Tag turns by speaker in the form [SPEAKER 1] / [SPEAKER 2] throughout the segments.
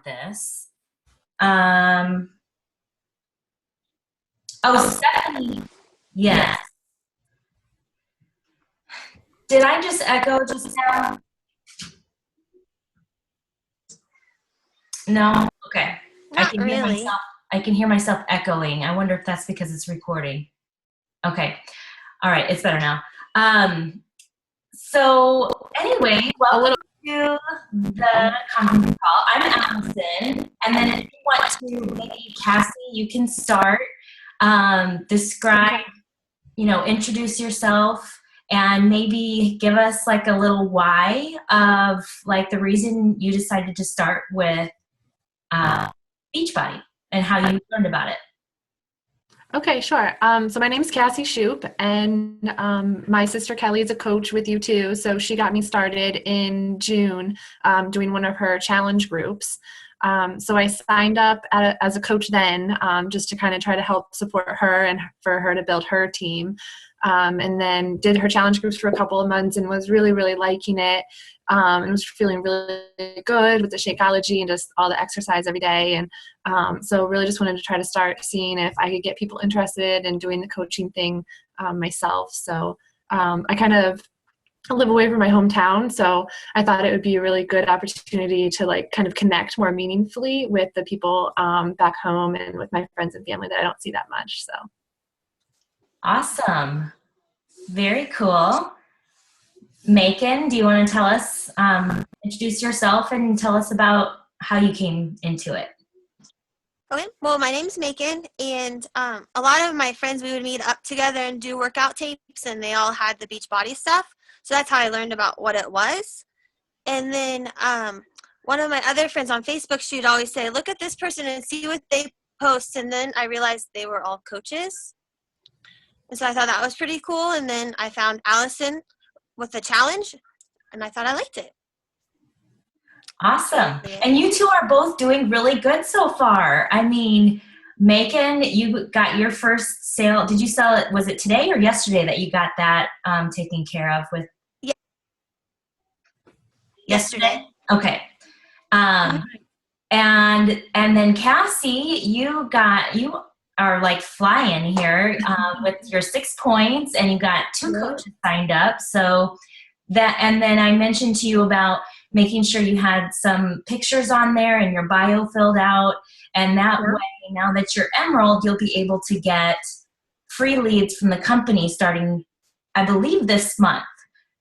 [SPEAKER 1] this. Oh, Stephanie. Yes. Did I just echo just now? No? Okay.
[SPEAKER 2] Not really.
[SPEAKER 1] I can hear myself echoing. I wonder if that's because it's recording. Okay. All right. It's better now. So anyway, welcome to the conference call. I'm Allison. And then if you want to, maybe Cassie, you can start. Describe, introduce yourself and maybe give us like a little why of like the reason you decided to start with Beachbody and how you learned about it.
[SPEAKER 3] Okay, sure. So my name's Cassie Shoup, and my sister Kelly is a coach with you too. So she got me started in June doing one of her challenge groups. So I signed up as a coach then just to kind of try to help support her and for her to build her team. And then did her challenge groups for a couple of months and was really, really liking it. And was feeling really good with the Shakeology and just all the exercise every day. And so really just wanted to try to start seeing if I could get people interested in doing the coaching thing myself. So I kind of live away from my hometown, so I thought it would be a really good opportunity to like kind of connect more meaningfully with the people back home and with my friends and family that I don't see that much. So
[SPEAKER 1] awesome. Very cool. Macon, do you want to tell us, introduce yourself and tell us about how you came into it?
[SPEAKER 2] Okay, well, my name's Macon, and a lot of my friends, we would meet up together and do workout tapes, and they all had the Beachbody stuff. So that's how I learned about what it was. And then one of my other friends on Facebook, she would always say, look at this person and see what they post. And then I realized they were all coaches. And so I thought that was pretty cool. And then I found Allison with the challenge, and I thought I liked it.
[SPEAKER 1] Awesome. And you two are both doing really good so far. I mean, Macon, you got your first sale. Did you sell it? Was it today or yesterday that you got that taken care of with?
[SPEAKER 2] Yeah.
[SPEAKER 1] Yesterday? Okay. And then Cassie, you are like flying here with your 6 points, and you got 2 coaches signed up. So and then I mentioned to you about making sure you had some pictures on there and your bio filled out. And that way, now that you're Emerald, you'll be able to get free leads from the company starting, I believe, this month.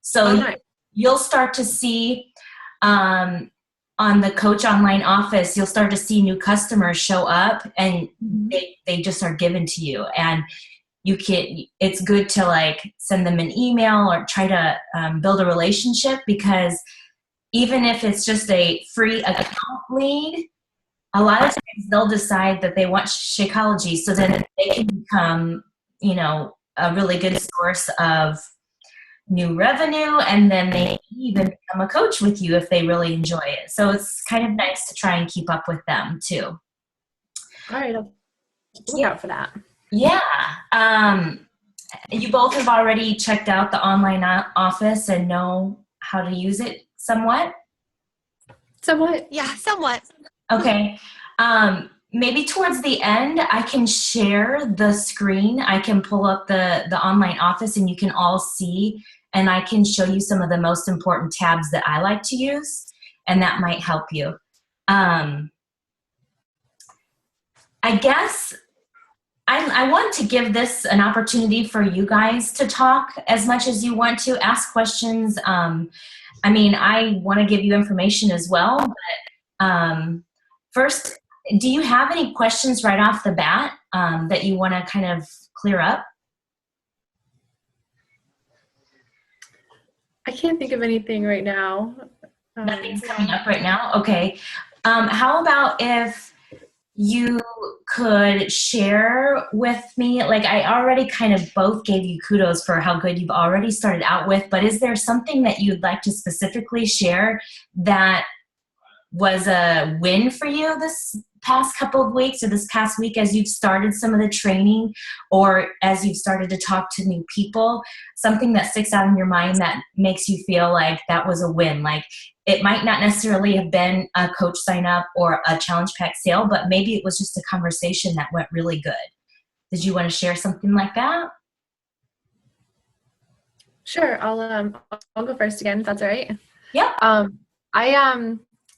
[SPEAKER 1] So you'll start to see on the Coach Online office, you'll start to see new customers show up, and they just are given to you. And it's good to like send them an email or try to build a relationship, because even if it's just a free account lead, a lot of times they'll decide that they want Shakeology, so then they can become, a really good source of new revenue, and then they even become a coach with you if they really enjoy it. So it's kind of nice to try and keep up with them too.
[SPEAKER 3] All right, I'll look out for that.
[SPEAKER 1] Yeah. You both have already checked out the online office and know how to use it somewhat?
[SPEAKER 3] Somewhat.
[SPEAKER 2] Yeah, somewhat.
[SPEAKER 1] Okay. Maybe towards the end, I can share the screen. I can pull up the online office and you can all see, and I can show you some of the most important tabs that I like to use, and that might help you. I guess I want to give this an opportunity for you guys to talk as much as you want to, ask questions. I mean, I want to give you information as well, but first, do you have any questions right off the bat that you want to kind of clear up?
[SPEAKER 3] I can't think of anything right now.
[SPEAKER 1] Nothing's coming up right now? Okay. How about if you could share with me, like I already kind of both gave you kudos for how good you've already started out with, but is there something that you'd like to specifically share that was a win for you this past couple of weeks or this past week as you've started some of the training or as you've started to talk to new people, something that sticks out in your mind that makes you feel like that was a win? Like it might not necessarily have been a coach sign up or a challenge pack sale, but maybe it was just a conversation that went really good. Did you want to share something like that?
[SPEAKER 3] Sure. I'll go first again, if that's all right.
[SPEAKER 1] Yeah.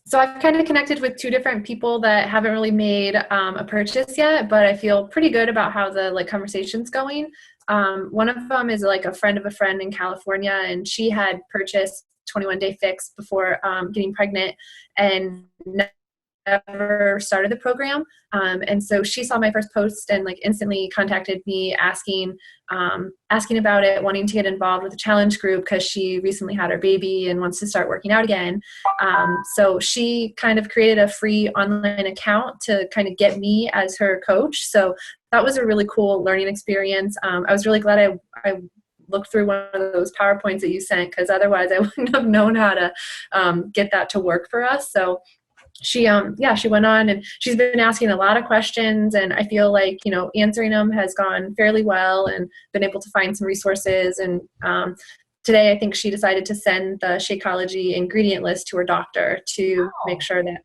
[SPEAKER 3] So I've kind of connected with two different people that haven't really made a purchase yet, but I feel pretty good about how the conversation's going. One of them is like a friend of a friend in California, and she had purchased 21 Day Fix before getting pregnant and never started the program. And so she saw my first post and instantly contacted me asking about it, wanting to get involved with the challenge group because she recently had her baby and wants to start working out again. So she kind of created a free online account to kind of get me as her coach. So that was a really cool learning experience. I was really glad I looked through one of those PowerPoints that you sent, because otherwise I wouldn't have known how to get that to work for us. So she went on and she's been asking a lot of questions, and I feel like, answering them has gone fairly well and been able to find some resources. And today I think she decided to send the Shakeology ingredient list to her doctor to make sure that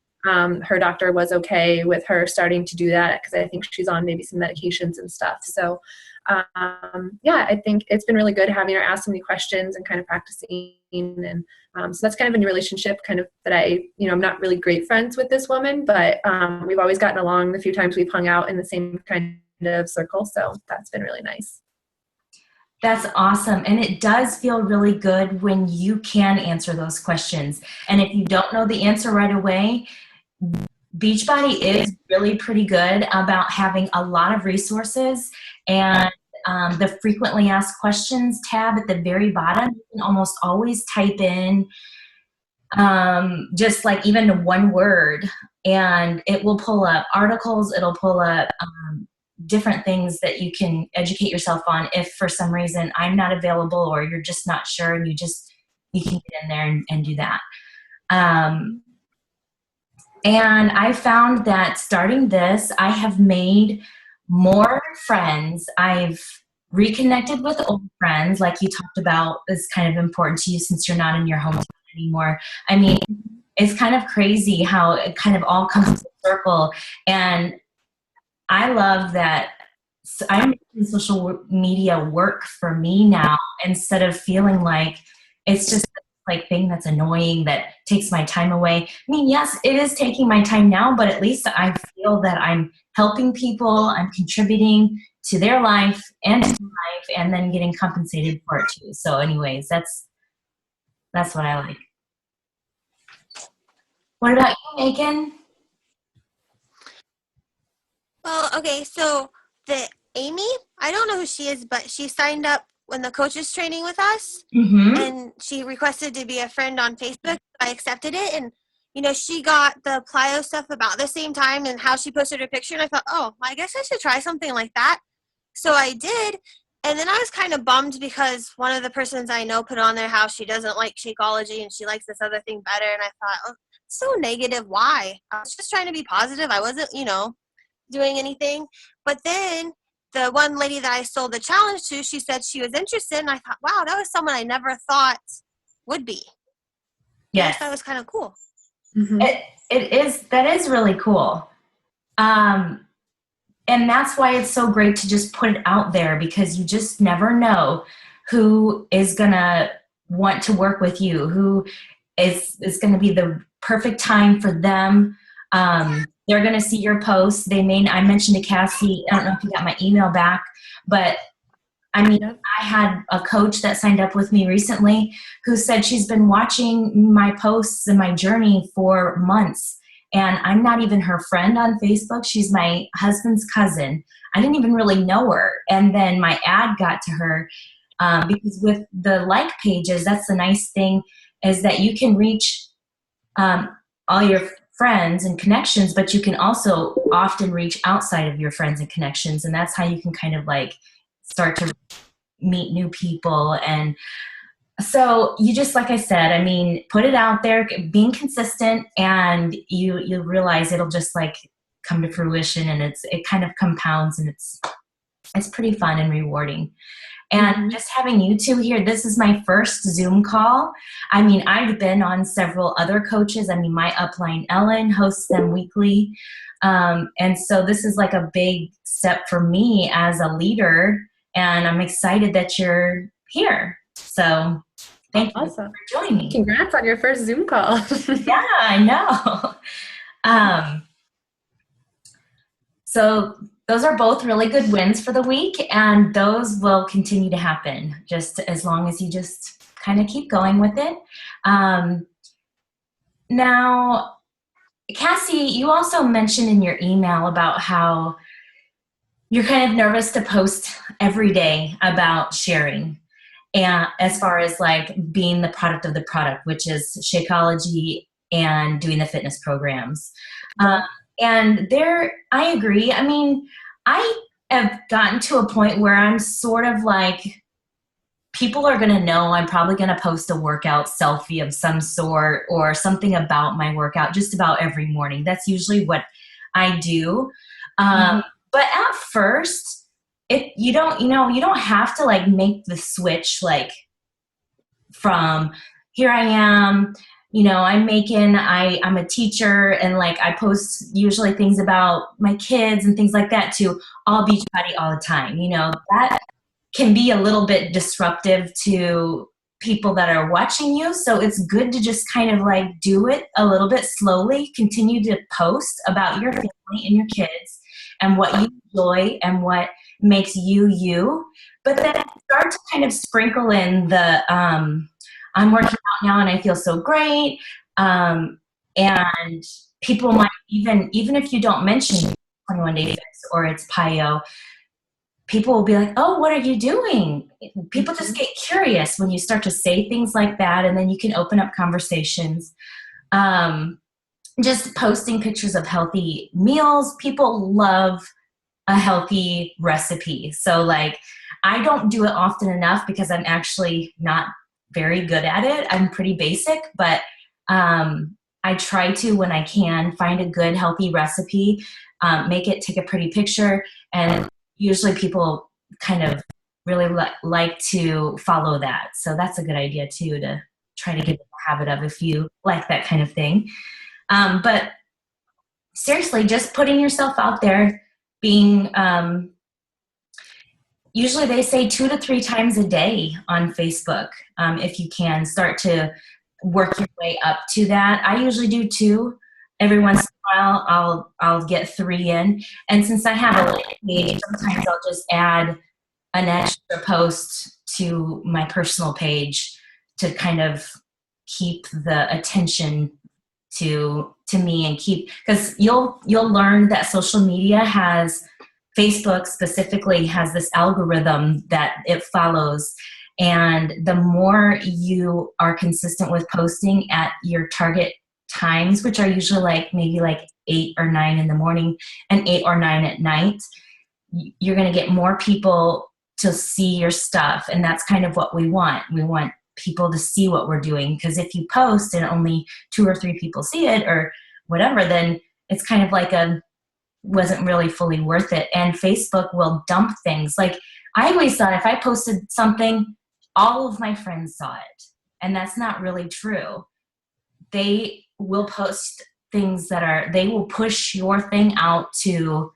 [SPEAKER 3] her doctor was okay with her starting to do that, because I think she's on maybe some medications and stuff. So I think it's been really good having her ask so many questions and kind of practicing. And so that's kind of a new relationship, kind of that I'm not really great friends with this woman, but we've always gotten along the few times we've hung out in the same kind of circle. So that's been really nice.
[SPEAKER 1] That's awesome. And it does feel really good when you can answer those questions. And if you don't know the answer right away, Beachbody is really pretty good about having a lot of resources, and the frequently asked questions tab at the very bottom, you can almost always type in just even one word, and it will pull up articles, it'll pull up different things that you can educate yourself on if for some reason I'm not available or you're just not sure, and you can get in there and do that. And I found that starting this, I have made more friends. I've reconnected with old friends, like you talked about, is kind of important to you since you're not in your hometown anymore. I mean, it's kind of crazy how it kind of all comes full circle. And I love that I'm making social media work for me now, instead of feeling like it's just thing that's annoying that takes my time away. I mean, yes, it is taking my time now, but at least I feel that I'm helping people, I'm contributing to their life and to my life, and then getting compensated for it too. So anyways, that's what I like. What about you, Megan?
[SPEAKER 2] Well, okay, so the Amy, I don't know who she is, but she signed up when the coaches training with us, and she requested to be a friend on Facebook. I accepted it, and she got the plyo stuff about the same time, and how she posted her picture, and I thought, oh, I guess I should try something like that. So I did, and then I was kind of bummed because one of the persons I know put on there how she doesn't like Shakeology and she likes this other thing better, and I thought, oh, so negative. Why? I was just trying to be positive. I wasn't doing anything. But then the one lady that I sold the challenge to, she said she was interested, and I thought, wow, that was someone I never thought would be.
[SPEAKER 1] Yes.
[SPEAKER 2] That was kind of cool.
[SPEAKER 1] Mm-hmm. That is really cool. And that's why it's so great to just put it out there, because you just never know who is going to want to work with you, who is going to be the perfect time for them. They're going to see your posts. I mentioned to Cassie, I don't know if you got my email back, but I mean, I had a coach that signed up with me recently who said she's been watching my posts and my journey for months. And I'm not even her friend on Facebook. She's my husband's cousin. I didn't even really know her. And then my ad got to her because with the like pages, that's the nice thing, is that you can reach all your friends and connections, but you can also often reach outside of your friends and connections. And that's how you can kind of start to meet new people. And so you just, like I said, I mean, put it out there, being consistent, and you realize it'll just come to fruition, and it kind of compounds, and it's pretty fun and rewarding. And just having you two here, this is my first Zoom call. I mean, I've been on several other coaches. I mean, my upline, Ellen, hosts them weekly. And so this is like a big step for me as a leader, and I'm excited that you're here. So thank you for joining me.
[SPEAKER 3] Congrats on your first Zoom call.
[SPEAKER 1] Yeah, I know. So those are both really good wins for the week, and those will continue to happen just as long as you just kind of keep going with it. Now, Cassie, you also mentioned in your email about how you're kind of nervous to post every day about sharing, and as far as like being the product of the product, which is Shakeology and doing the fitness programs. And there, I agree. I mean, I have gotten to a point where I'm sort of like, people are going to know I'm probably going to post a workout selfie of some sort or something about my workout just about every morning. That's usually what I do. But at first, you don't have to like make the switch like from here I am, I'm I'm a teacher, and like I post usually things about my kids and things like that, to all Beachbody all the time. That can be a little bit disruptive to people that are watching you. So it's good to just kind of like do it a little bit slowly, continue to post about your family and your kids and what you enjoy and what makes you you. But then start to kind of sprinkle in the, I'm working out now and I feel so great. And people might even if you don't mention 21 Day Fix or it's PIO, people will be like, oh, what are you doing? People just get curious when you start to say things like that, and then you can open up conversations. Just posting pictures of healthy meals. People love a healthy recipe. So like, I don't do it often enough because I'm actually not very good at it. I'm pretty basic, but I try to, when I can, find a good healthy recipe, make it, take a pretty picture, and usually people kind of really like to follow that. So that's a good idea too, to try to get the habit of, if you like that kind of thing. But seriously, just putting yourself out there, being, usually they say 2 to 3 times a day on Facebook. If you can start to work your way up to that. I usually do 2. Every once in a while, I'll get 3 in. And since I have a page, sometimes I'll just add an extra post to my personal page to kind of keep the attention to me, and because you'll learn that social media Facebook specifically has this algorithm that it follows. And the more you are consistent with posting at your target times, which are usually like maybe like 8 or 9 in the morning and 8 or 9 at night, you're going to get more people to see your stuff. And that's kind of what we want. We want people to see what we're doing, because if you post and only 2 or 3 people see it or whatever, then it's kind of like wasn't really fully worth it. And Facebook will dump things. Like, I always thought if I posted something, all of my friends saw it. And that's not really true. They will post things they will push your thing out to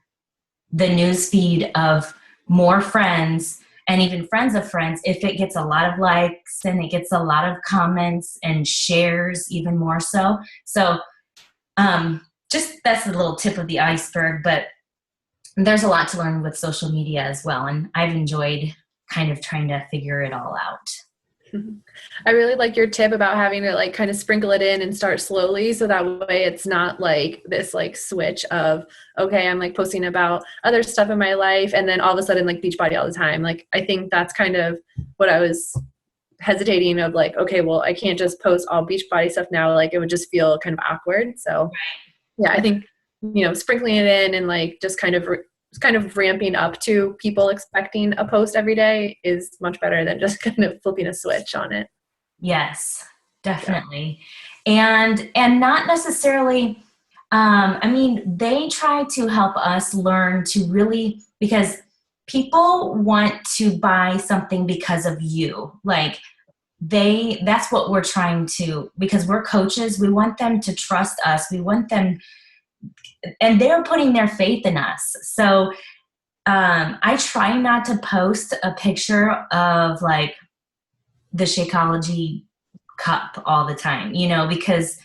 [SPEAKER 1] the news feed of more friends, and even friends of friends, if it gets a lot of likes and it gets a lot of comments and shares, even more so. So just that's a little tip of the iceberg, but there's a lot to learn with social media as well. And I've enjoyed kind of trying to figure it all out.
[SPEAKER 3] I really like your tip about having to like kind of sprinkle it in and start slowly, so that way it's not like this like switch of, okay, I'm like posting about other stuff in my life and then all of a sudden like Beachbody all the time. Like, I think that's kind of what I was hesitating of, like, okay, well, I can't just post all Beachbody stuff now. Like, it would just feel kind of awkward. So yeah, I think, sprinkling it in and like just kind of ramping up to people expecting a post every day is much better than just kind of flipping a switch on it.
[SPEAKER 1] Yes, definitely. Yeah. And not necessarily, I mean, they try to help us learn to really, because people want to buy something because of you. Like that's what we're trying to, because we're coaches, we want them to trust us. We want them, and they're putting their faith in us. So I try not to post a picture of like the Shakeology cup all the time, because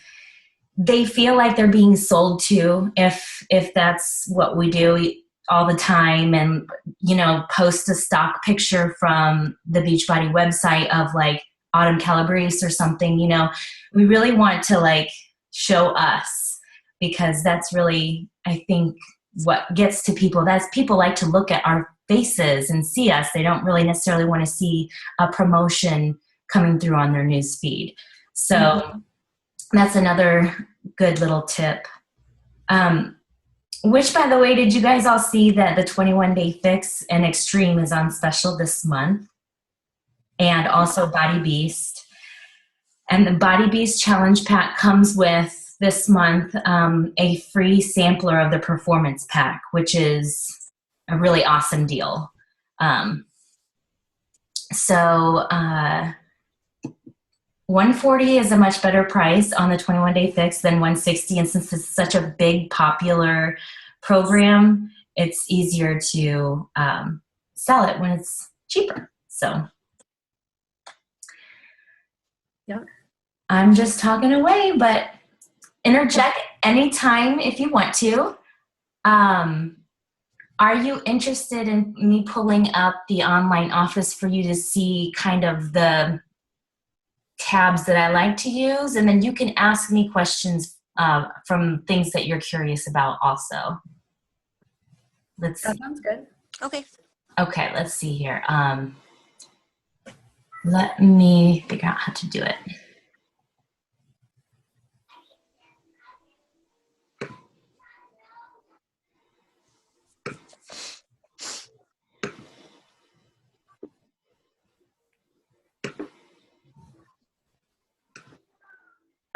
[SPEAKER 1] they feel like they're being sold to if that's what we do all the time, and post a stock picture from the Beachbody website of like Autumn Calabrese or something. We really want to like show us, because that's really, I think, what gets to people. That's, people like to look at our faces and see us. They don't really necessarily want to see a promotion coming through on their news feed. So that's another good little tip. Which, by the way, did you guys all see that the 21-day fix and extreme is on special this month? And also Body Beast. And the Body Beast challenge pack comes with this month a free sampler of the performance pack, which is a really awesome deal. So $140 is a much better price on the 21-day fix than $160, and since it's such a big popular program, it's easier to sell it when it's cheaper. So
[SPEAKER 3] yeah,
[SPEAKER 1] I'm just talking away, but interject anytime if you want to. Are you interested in me pulling up the online office for you to see kind of the tabs that I like to use? And then you can ask me questions from things that you're curious about also. Let's see.
[SPEAKER 3] that sounds good.
[SPEAKER 2] Okay.
[SPEAKER 1] Okay, let's see here. Let me figure out how to do it.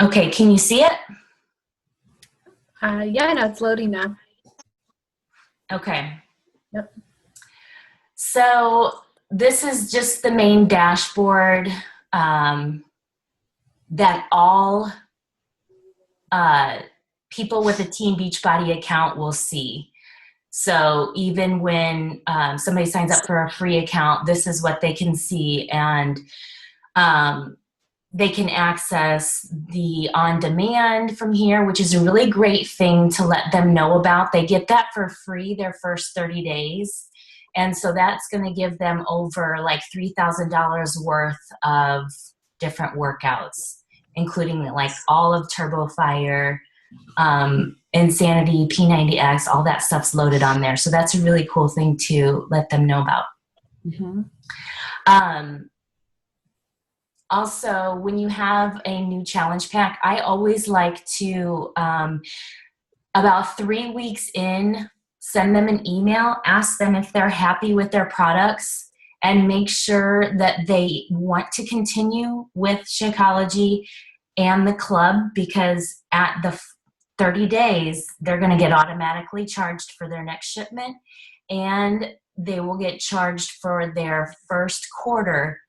[SPEAKER 1] Okay, can you see it?
[SPEAKER 3] Yeah, no, it's loading now.
[SPEAKER 1] Okay.
[SPEAKER 3] Yep.
[SPEAKER 1] So this is just the main dashboard that all people with a Team Beachbody account will see. So even when somebody signs up for a free account, this is what they can see, and they can access the on-demand from here, which is a really great thing to let them know about. They get that for free their first 30 days. And so that's going to give them over like $3,000 worth of different workouts, including like all of Turbo Fire, Insanity, P90X, all that stuff's loaded on there. So that's a really cool thing to let them know about.
[SPEAKER 3] Mm-hmm.
[SPEAKER 1] Also, when you have a new challenge pack, I always like to, about 3 weeks in, send them an email, ask them if they're happy with their products, and make sure that they want to continue with Shakeology and the club, because at the 30 days, they're going to get automatically charged for their next shipment, and they will get charged for their first quarter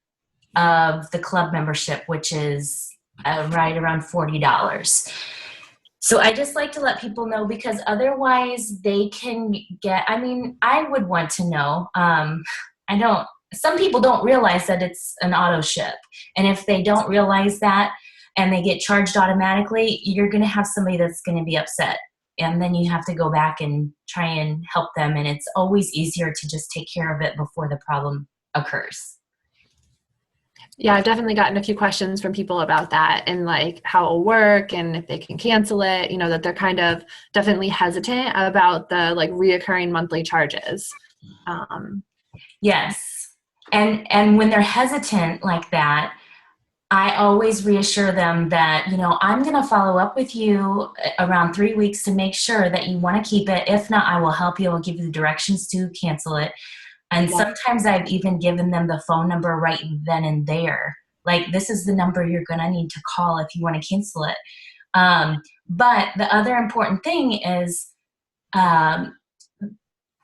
[SPEAKER 1] of the club membership, which is right around $40. So I just like to let people know, because otherwise they can get, I mean, I would want to know. Some people don't realize that it's an auto ship. And if they don't realize that and they get charged automatically, you're going to have somebody that's going to be upset. And then you have to go back and try and help them. And it's always easier to just take care of it before the problem occurs.
[SPEAKER 3] Yeah, I've definitely gotten a few questions from people about that and like how it'll work and if they can cancel it, that they're kind of definitely hesitant about the like reoccurring monthly charges.
[SPEAKER 1] Yes. And when they're hesitant like that, I always reassure them that, I'm going to follow up with you around 3 weeks to make sure that you want to keep it. If not, I will help you. I'll give you the directions to cancel it. And sometimes I've even given them the phone number right then and there. Like, this is the number you're going to need to call if you want to cancel it. But the other important thing is,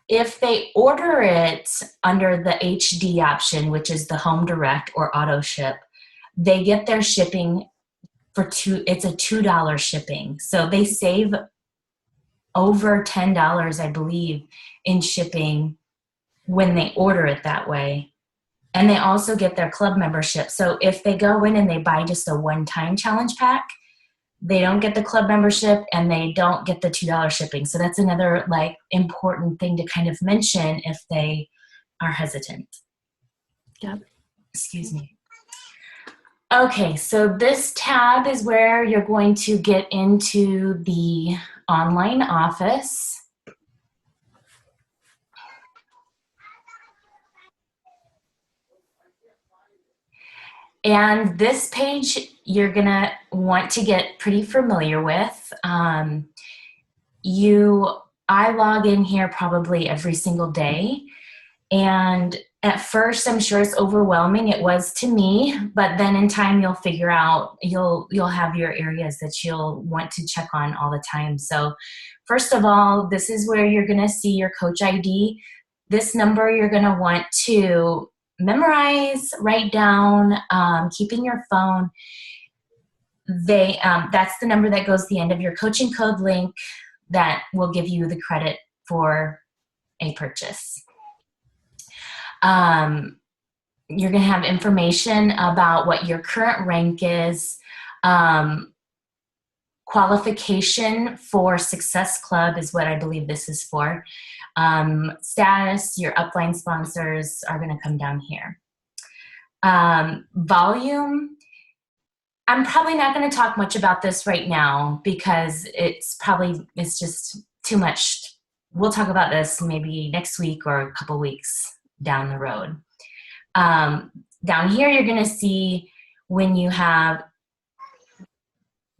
[SPEAKER 1] if they order it under the HD option, which is the home direct or auto ship, they get their shipping for it's a $2 shipping. So they save over $10, I believe, in shipping when they order it that way. And they also get their club membership. So if they go in and they buy just a one-time challenge pack, they don't get the club membership and they don't get the $2 shipping. So that's another like important thing to kind of mention if they are hesitant.
[SPEAKER 3] Yep.
[SPEAKER 1] Excuse me. Okay, so this tab is where you're going to get into the online office. And this page you're gonna want to get pretty familiar with. I log in here probably every single day. And at first, I'm sure it's overwhelming. It was to me, but then in time you'll figure out, you'll have your areas that you'll want to check on all the time. So first of all, this is where you're gonna see your coach ID. This number you're gonna want to memorize, write down, keep in your phone. That's the number that goes to the end of your coaching code link that will give you the credit for a purchase. You're going to have information about what your current rank is, qualification for Success Club is what I believe this is for. Status, your upline sponsors are going to come down here. Volume, I'm probably not going to talk much about this right now because it's just too much. We'll talk about this maybe next week or a couple weeks down the road. Down here, you're going to see when you have,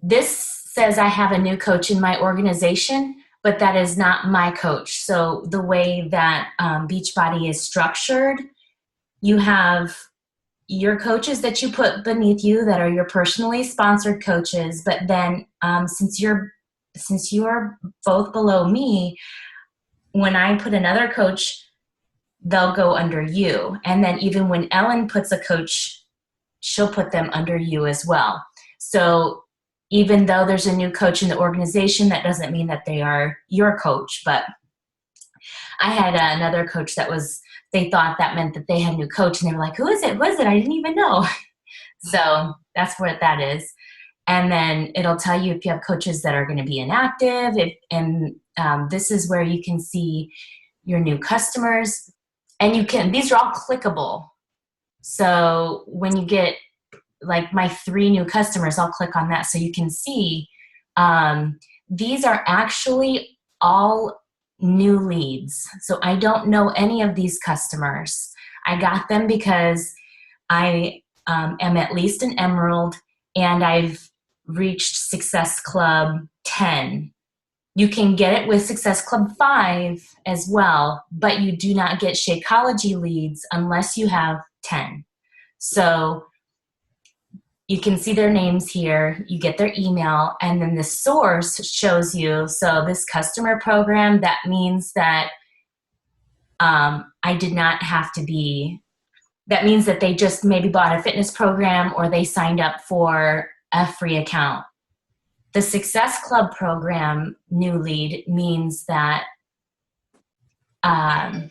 [SPEAKER 1] this says I have a new coach in my organization, but that is not my coach. So the way that Beachbody is structured, you have your coaches that you put beneath you that are your personally sponsored coaches, but then since you are both below me, when I put another coach, they'll go under you. And then even when Ellen puts a coach, she'll put them under you as well. So even though there's a new coach in the organization, that doesn't mean that they are your coach. But I had another coach they thought that meant that they had a new coach, and they were like, who is it? Who is it? I didn't even know. So that's what that is. And then it'll tell you if you have coaches that are going to be inactive. This is where you can see your new customers. And these are all clickable. So when you get like my 3 new customers, I'll click on that so you can see these are actually all new leads. So I don't know any of these customers. I got them because I am at least an Emerald and I've reached Success Club 10. You can get it with Success Club 5 as well, but you do not get Shakeology leads unless you have 10. So you can see their names here, you get their email, and then the source shows you, so this customer program, that means that I did not have to be, that means that they just maybe bought a fitness program or they signed up for a free account. The Success Club program new lead means that that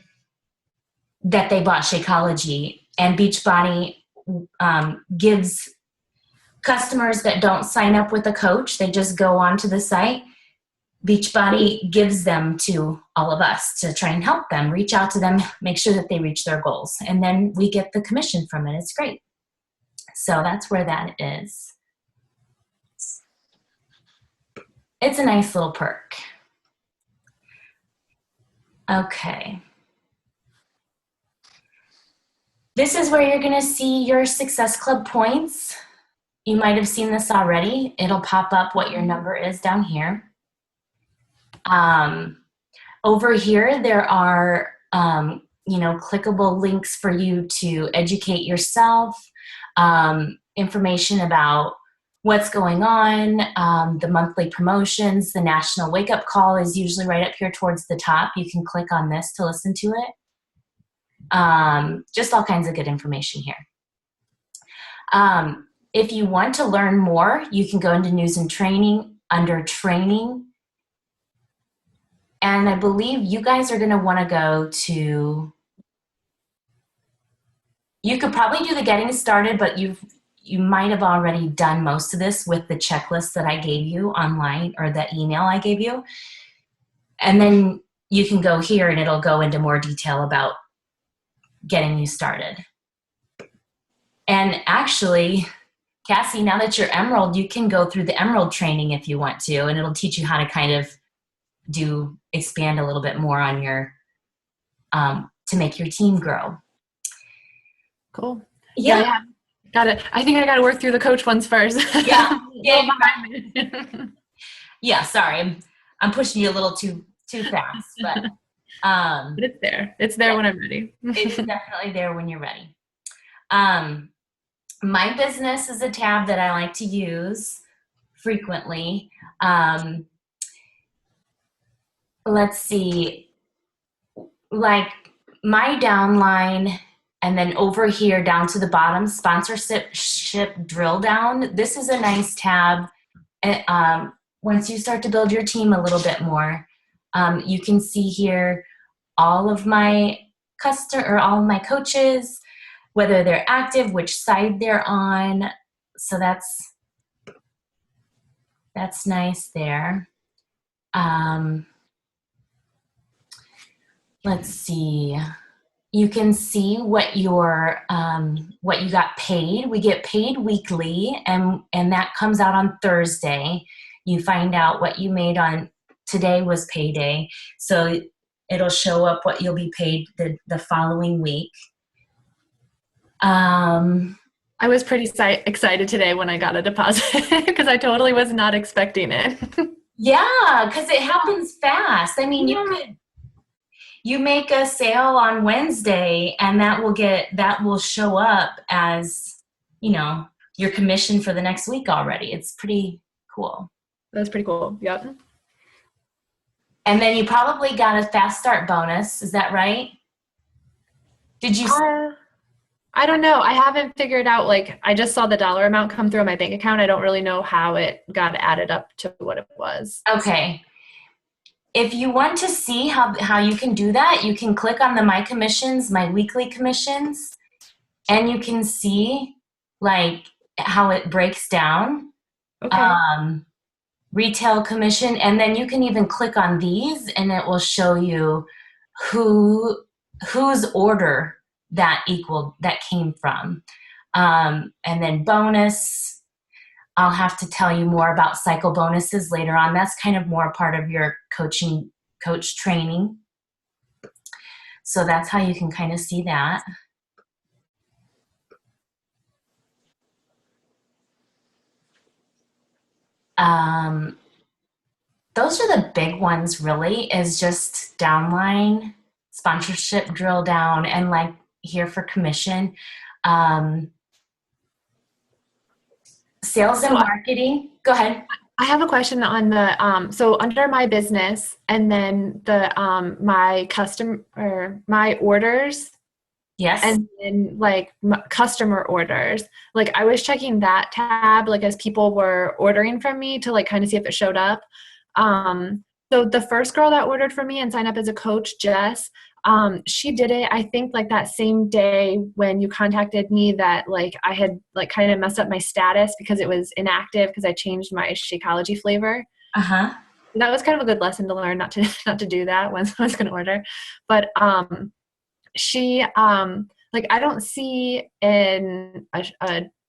[SPEAKER 1] they bought Shakeology, and Beachbody gives customers that don't sign up with a coach, they just go onto the site, Beachbody gives them to all of us to try and help them, reach out to them, make sure that they reach their goals. And then we get the commission from it. It's great. So that's where that is. It's a nice little perk. Okay. This is where you're going to see your Success Club points. You might have seen this already. It'll pop up what your number is down here. Over here, there are clickable links for you to educate yourself, information about what's going on, the monthly promotions, the national wake-up call is usually right up here towards the top. You can click on this to listen to it. Just all kinds of good information here. If you want to learn more, you can go into news and training under training. And I believe you guys are going to want to go to, you could probably do the getting started, but you might have already done most of this with the checklist that I gave you online, or the email I gave you. And then you can go here and it'll go into more detail about getting you started. And actually, Cassie, now that you're Emerald, you can go through the Emerald training if you want to, and it'll teach you how to kind of expand a little bit more on your, to make your team grow.
[SPEAKER 3] Cool.
[SPEAKER 1] Yeah.
[SPEAKER 3] Got it. I think I got to work through the coach ones first.
[SPEAKER 1] Yeah. Yeah. Sorry, I'm pushing you a little too fast, but
[SPEAKER 3] but it's there. It's there when I'm ready.
[SPEAKER 1] It is definitely there when you're ready. My business is a tab that I like to use frequently. Let's see, like my downline. And then over here down to the bottom, sponsorship drill down. This is a nice tab. Once you start to build your team a little bit more, you can see here all of my all of my coaches, whether they're active, which side they're on. So that's nice there. Let's see. You can see what you got paid. We get paid weekly, and that comes out on Thursday. You find out what you made on today was payday, so it'll show up what you'll be paid the following week.
[SPEAKER 3] I was pretty excited today when I got a deposit because I totally was not expecting it.
[SPEAKER 1] Yeah, because it happens fast. I mean, you make a sale on Wednesday, and that will show up as, your commission for the next week already. It's pretty cool.
[SPEAKER 3] That's pretty cool. Yep.
[SPEAKER 1] And then you probably got a fast start bonus. Is that right? Did you?
[SPEAKER 3] I don't know. I haven't figured out, I just saw the dollar amount come through on my bank account. I don't really know how it got added up to what it was.
[SPEAKER 1] Okay. If you want to see how you can do that, you can click on the My Commissions, My Weekly Commissions, and you can see how it breaks down.
[SPEAKER 3] Okay.
[SPEAKER 1] Retail commission, and then you can even click on these and it will show you whose order that came from. And then bonus, I'll have to tell you more about cycle bonuses later on. That's kind of more part of your coach training. So that's how you can kind of see that. Those are the big ones really, is just downline, sponsorship drill down, and here for commission. Sales and marketing. Go ahead.
[SPEAKER 3] I have a question on the, so under my business and then the, my my orders.
[SPEAKER 1] Yes.
[SPEAKER 3] And then customer orders, I was checking that tab, as people were ordering from me to kind of see if it showed up. So the first girl that ordered from me and signed up as a coach, Jess, she did it, I think that same day when you contacted me that I had kind of messed up my status because it was inactive because I changed my Shakeology flavor.
[SPEAKER 1] Uh-huh.
[SPEAKER 3] That was kind of a good lesson to learn not to do that when someone's going to order. But, she, I don't see a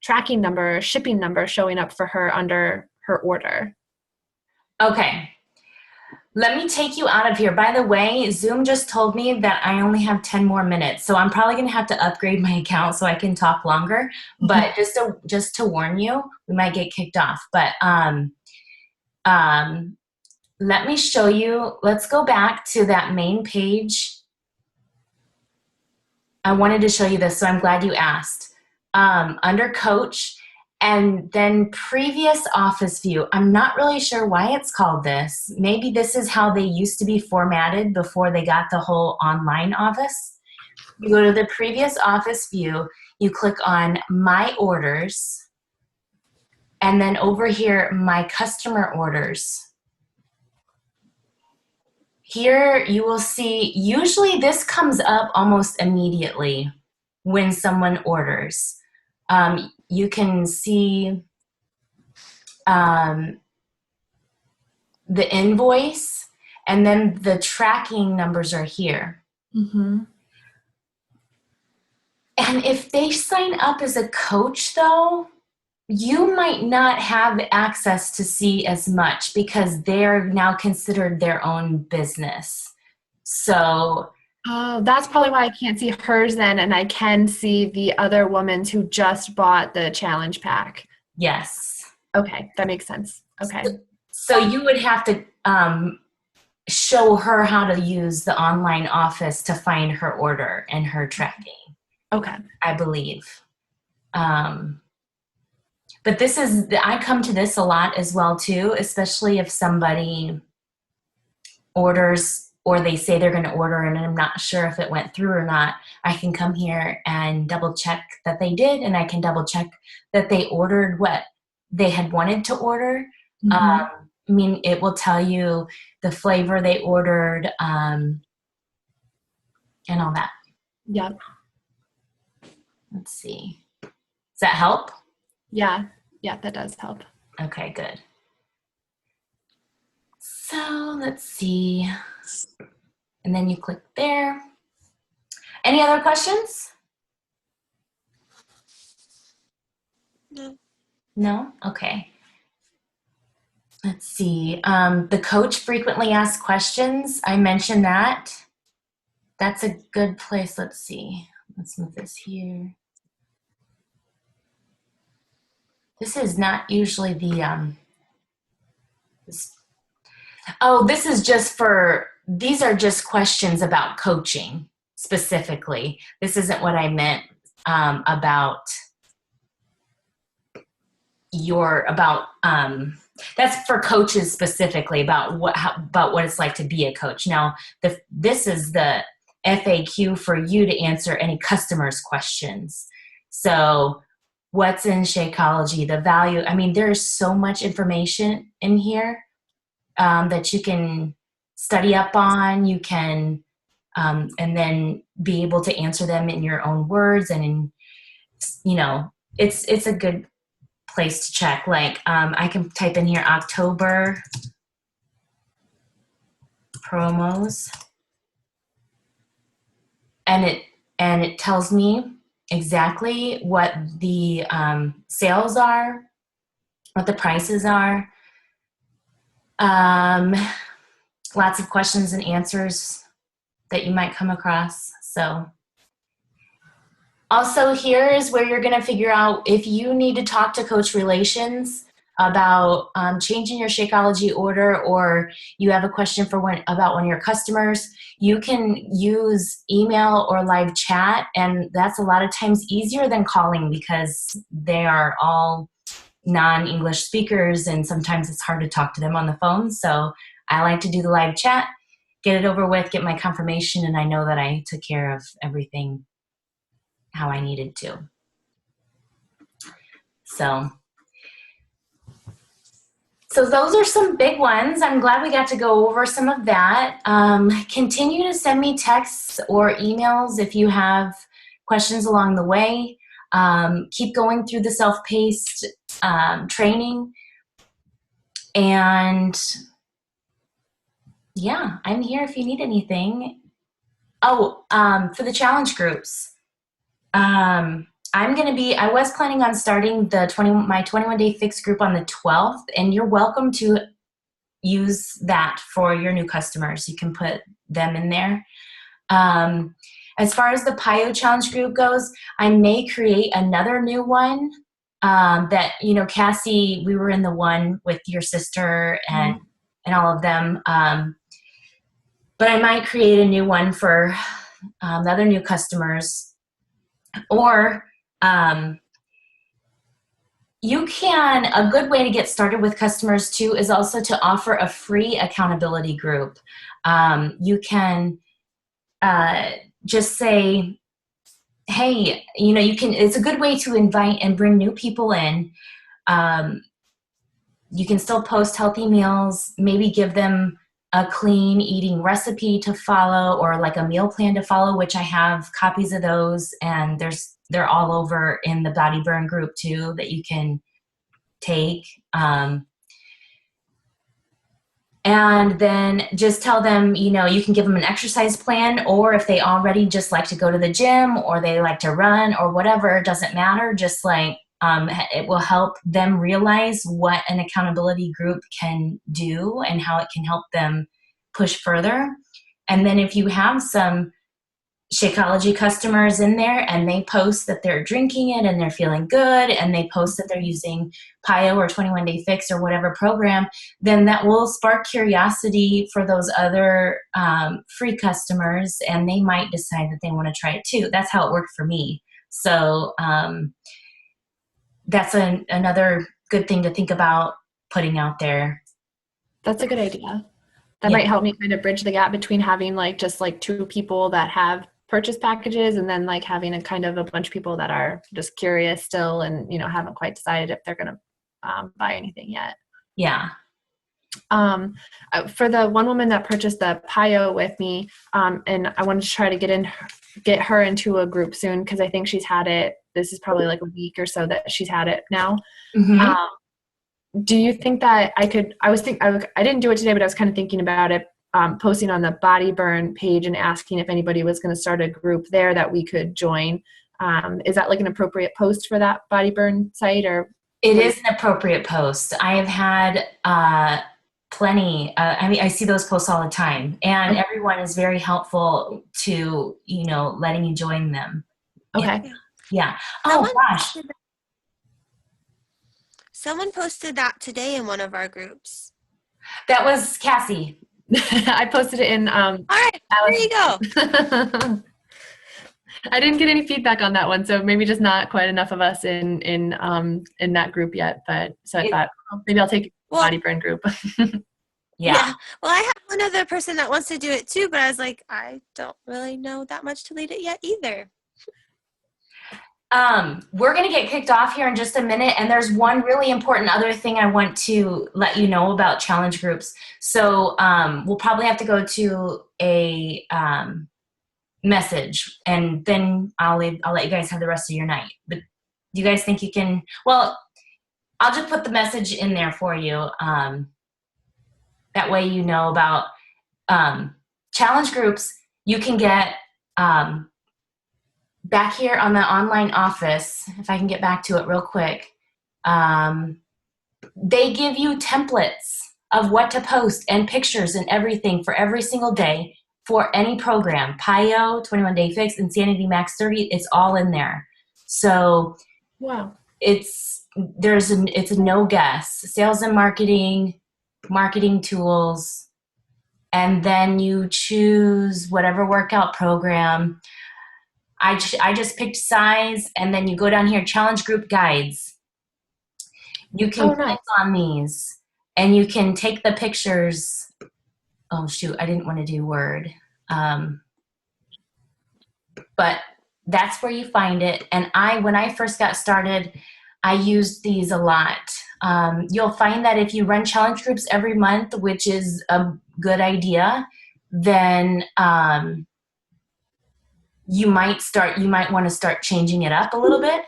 [SPEAKER 3] tracking number, shipping number showing up for her under her order.
[SPEAKER 1] Okay. Let me take you out of here. By the way, Zoom just told me that I only have 10 more minutes, so I'm probably going to have to upgrade my account so I can talk longer. But just to warn you, we might get kicked off. But let me show you. Let's go back to that main page. I wanted to show you this, so I'm glad you asked. Under coach, And then previous office view. I'm not really sure why it's called this. Maybe this is how they used to be formatted before they got the whole online office. You go to the previous office view, you click on My Orders, and then over here, My Customer Orders. Here you will see, usually this comes up almost immediately when someone orders. You can see the invoice, and then the tracking numbers are here.
[SPEAKER 3] Mm-hmm.
[SPEAKER 1] And if they sign up as a coach, though, you might not have access to see as much because they're now considered their own business. So,
[SPEAKER 3] Oh, that's probably why I can't see hers then, and I can see the other woman's who just bought the challenge pack.
[SPEAKER 1] yes.
[SPEAKER 3] Okay, that makes sense. Okay.
[SPEAKER 1] So you would have to show her how to use the online office to find her order and her tracking.
[SPEAKER 3] Okay.
[SPEAKER 1] I believe. But this is, I come to this a lot as well too, especially if somebody orders or they say they're going to order and I'm not sure if it went through or not. I can come here and double check that they did, and I can double check that they ordered what they had wanted to order. I mean, it will tell you the flavor they ordered and all that.
[SPEAKER 3] Yeah.
[SPEAKER 1] Let's see. Does that help?
[SPEAKER 3] Yeah. Yeah, that does help.
[SPEAKER 1] Okay, good. So let's see. And then you click there. Any other questions?
[SPEAKER 2] No.
[SPEAKER 1] No? Okay. Let's see. The coach frequently asked questions. I mentioned that. That's a good place. Let's see. Let's move this here. This is not usually the, this is just for, these are just questions about coaching specifically. This isn't what I meant about that's for coaches specifically about what it's like to be a coach. Now, this is the FAQ for you to answer any customers' questions. So what's in Shakeology, the value. I mean, there's so much information in here that you can study up on. You can, and then be able to answer them in your own words. And it's a good place to check. Like I can type in here October promos, and it tells me exactly what the sales are, what the prices are. Lots of questions and answers that you might come across. So also here is where you're going to figure out if you need to talk to Coach Relations about changing your Shakeology order, or you have a question for about one of your customers. You can use email or live chat, and that's a lot of times easier than calling because they are all non-English speakers, and sometimes it's hard to talk to them on the phone. So I like to do the live chat, get it over with, get my confirmation, and I know that I took care of everything how I needed to. So those are some big ones. I'm glad we got to go over some of that. Continue to send me texts or emails if you have questions along the way. Keep going through the self-paced training. And yeah, I'm here if you need anything. Oh, for the challenge groups. I was planning on starting my 21-day fix group on the 12th, and you're welcome to use that for your new customers. You can put them in there. As far as the PIO challenge group goes, I may create another new one that, Cassie, we were in the one with your sister and all of them. But I might create a new one for the other new customers. Or a good way to get started with customers too is also to offer a free accountability group. You can just say, hey, it's a good way to invite and bring new people in. You can still post healthy meals, maybe give them a clean eating recipe to follow or like a meal plan to follow, which I have copies of those, and they're all over in the Body Burn group too that you can take. And then just tell them, you can give them an exercise plan, or if they already just like to go to the gym or they like to run or whatever, it doesn't matter. Just like it will help them realize what an accountability group can do and how it can help them push further. And then if you have some Shakeology customers in there and they post that they're drinking it and they're feeling good, and they post that they're using PIO or 21 Day Fix or whatever program, then that will spark curiosity for those other free customers, and they might decide that they want to try it too. That's how it worked for me. So that's another good thing to think about putting out there.
[SPEAKER 3] That's a good idea. That might help me kind of bridge the gap between having like just like 2 people that have purchase packages and then like having a kind of a bunch of people that are just curious still and haven't quite decided if they're going to buy anything yet.
[SPEAKER 1] Yeah.
[SPEAKER 3] For the one woman that purchased the PIO with me, and I wanted to try to get her into a group soon because I think she's had it. This is probably like a week or so that she's had it now.
[SPEAKER 1] Mm-hmm.
[SPEAKER 3] Do you think that I didn't do it today, but I was kind of thinking about it, posting on the Body Burn page and asking if anybody was going to start a group there that we could join. Is that like an appropriate post for that Body Burn site, or?
[SPEAKER 1] It is an appropriate post. I have had plenty. I see those posts all the time, and everyone is very helpful to, letting you join them.
[SPEAKER 3] Okay.
[SPEAKER 1] Yeah. Oh, gosh.
[SPEAKER 2] Someone posted that today in one of our groups.
[SPEAKER 1] That was Cassie.
[SPEAKER 3] I posted it in.
[SPEAKER 2] All right, there you go.
[SPEAKER 3] I didn't get any feedback on that one, so maybe just not quite enough of us in that group yet. But so I thought maybe I'll take Body Burn group.
[SPEAKER 1] Yeah.
[SPEAKER 2] Well, I have one other person that wants to do it too, but I was like, I don't really know that much to lead it yet either.
[SPEAKER 1] We're going to get kicked off here in just a minute, and there's one really important other thing I want to let you know about challenge groups. So we'll probably have to go to a message, and then I'll let you guys have the rest of your night. But do you guys think you can? Well, I'll just put the message in there for you. That way you know about challenge groups. You can get back here on the online office, if I can get back to it real quick, they give you templates of what to post and pictures and everything for every single day for any program. PIO, 21 Day Fix, Insanity Max 30, it's all in there. So
[SPEAKER 3] wow,
[SPEAKER 1] it's a no guess. Sales and marketing tools, and then you choose whatever workout program. I just picked size, and then you go down here, challenge group guides. You can click on these, and you can take the pictures. Oh, shoot, I didn't want to do Word. But that's where you find it. And when I first got started, I used these a lot. You'll find that if you run challenge groups every month, which is a good idea, then you might want to start changing it up a little bit,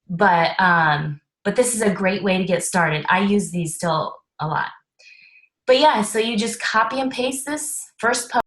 [SPEAKER 1] but this is a great way to get started. I use these still a lot. But yeah, so you just copy and paste this first post.